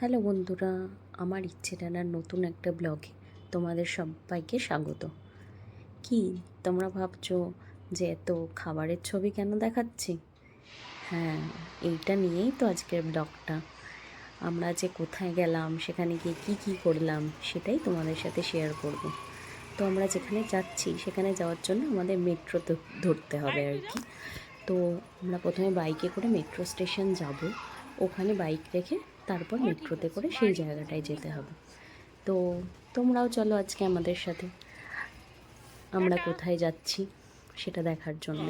Hello বন্ধুরা, আমার ইচ্ছে টানার নতুন একটা ব্লগে তোমাদের সবাইকে স্বাগত। কি তোমরা ভাবছো যে এত খাবারের ছবি কেন দেখাচ্ছি? হ্যাঁ, এইটা নিয়েই তো আজকের ব্লগটা। আমরা যে কোথায় গেলাম, সেখানে গিয়ে কী করলাম, সেটাই তোমাদের সাথে শেয়ার করব। তো আমরা যেখানে যাচ্ছি সেখানে যাওয়ার জন্য আমাদের মেট্রো ধরতে হবে আর কি। তো আমরা প্রথমে বাইকে করে মেট্রো স্টেশন যাব, ওখানে বাইক রেখে তারপর মেট্রোতে করে সেই জায়গাটায় যেতে হবে। তো তোমরাও চলো আজকে আমাদের সাথে, আমরা কোথায় যাচ্ছি সেটা দেখার জন্য।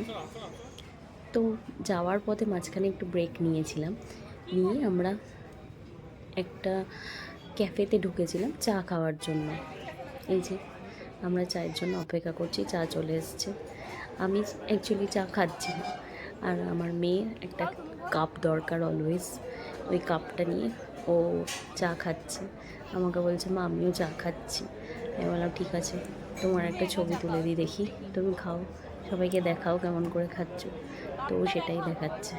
তো যাওয়ার পথে মাঝখানে একটু ব্রেক নিয়েছিলাম, নিয়ে আমরা একটা ক্যাফেতে ঢুকেছিলাম চা খাওয়ার জন্য। এই যে আমরা চায়ের জন্য অপেক্ষা করছি, চা চলে এসছে। আমি অ্যাকচুয়ালি চা খাচ্ছি না, আর আমার মেয়ের একটা কাপ দরকার অলওয়েজ, ওই কাপটা নিয়ে ও চা খাচ্ছে। আমাকে বলছে মা আমিও চা খাচ্ছি। আমি বললাম ঠিক আছে, তোমার একটা ছবি তুলে দিই দেখি, তুমি খাও, সবাইকে দেখাও কেমন করে খাচ্ছ। তো ও সেটাই দেখাচ্ছে।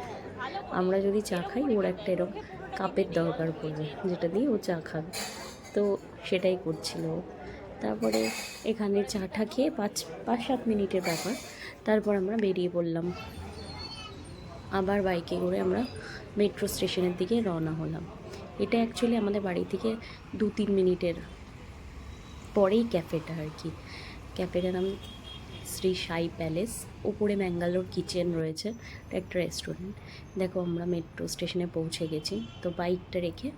আমরা যদি চা খাই ওর একটা এরকম কাপের দরকার পড়বে যেটা দিয়ে ও চা খাবে, তো সেটাই করছিল। তারপরে এখানে চাটা খেয়ে 5-7 মিনিটের ব্যাপার, তারপর আমরা বেরিয়ে পড়লাম। আবার বাইকে করে আমরা মেট্রো স্টেশনের দিকে রওনা হলাম। এটা অ্যাকচুয়ালি আমাদের বাড়ি থেকে 2-3 মিনিটের পরেই ক্যাফেটা আর কি। ক্যাফেটার নাম শ্রী সাই প্যালেস, ওপরে ম্যাঙ্গালোর কিচেন রয়েছে, একটা রেস্টুরেন্ট। দেখো আমরা মেট্রো স্টেশনে পৌঁছে গেছি। তো বাইকটা রেখে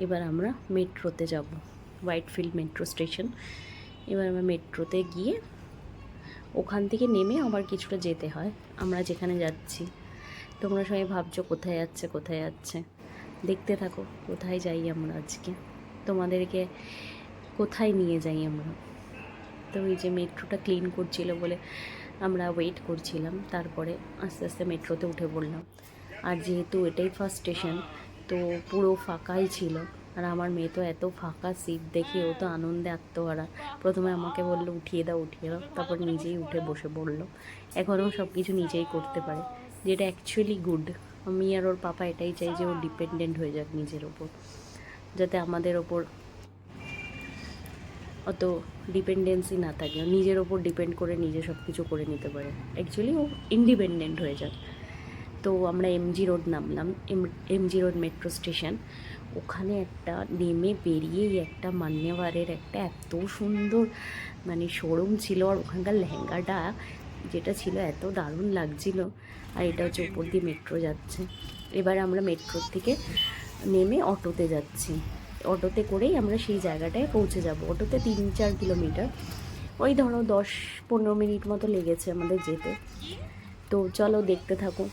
এবার আমরা মেট্রোতে যাব, হোয়াইটফিল্ড মেট্রো স্টেশন। এবার আমরা মেট্রোতে গিয়ে ওখান থেকে নেমে আবার কিছুটা যেতে হয় আমরা যেখানে যাচ্ছি। তোমরা সবাই ভাবছো কোথায় যাচ্ছে, দেখতে থাকো কোথায় যাই আমরা আজকে, তোমাদেরকে কোথায় নিয়ে যাই আমরা। তো এই যে মেট্রোটা ক্লিন করছিল বলে আমরা ওয়েট করছিলাম, তারপরে আস্তে আস্তে মেট্রোতে উঠে পড়লাম। আর যেহেতু এটাই ফার্স্ট স্টেশন, তো পুরো ফাঁকাই ছিল। আর আমার মেয়ে তো এত ফাঁকা সিট দেখে ও তো আনন্দে আত্মহারা। প্রথমে আমাকে বললো উঠিয়ে দাও, তারপর নিজেই উঠে বসে পড়লো। এখনও সব কিছু নিজেই করতে পারে, যেটা অ্যাকচুয়ালি গুড। আমি আর ওর পাপা এটাই চাই যে ও ডিপেন্ডেন্ট হয়ে যাক নিজের ওপর, যাতে আমাদের ওপর অত ডিপেন্ডেন্সি না থাকে, নিজের ওপর ডিপেন্ড করে নিজে সব কিছু করে নিতে পারে। অ্যাকচুয়ালি ও ইন্ডিপেন্ডেন্ট হয়ে যাক। তো আমরা এমজি রোড নামলাম, এমজি রোড মেট্রো স্টেশন। ওখানে একটা নেমে বেরিয়েই একটা মান্যবারের একটা এত সুন্দর শোরুম ছিল, আর ওখানকার লেহেঙ্গাটা যেটা ছিল এত দারুণ লাগছিল। আর এটা হচ্ছে উপর দিয়ে মেট্রো যাচ্ছে। এবার আমরা মেট্রোর থেকে নেমে অটোতে যাচ্ছি। অটোতে করেই আমরা সেই জায়গাটায় পৌঁছে যাব। অটোতে 3-4 কিলোমিটার, ওই ধরো 10-15 মিনিট মতো লেগেছে আমাদের যেতে। তো চলো দেখতে থাকো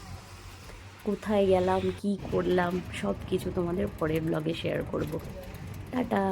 কোথায় গেলাম, কি করলাম, সব কিছু তোমাদের পরের ব্লগে শেয়ার করব। টাটা।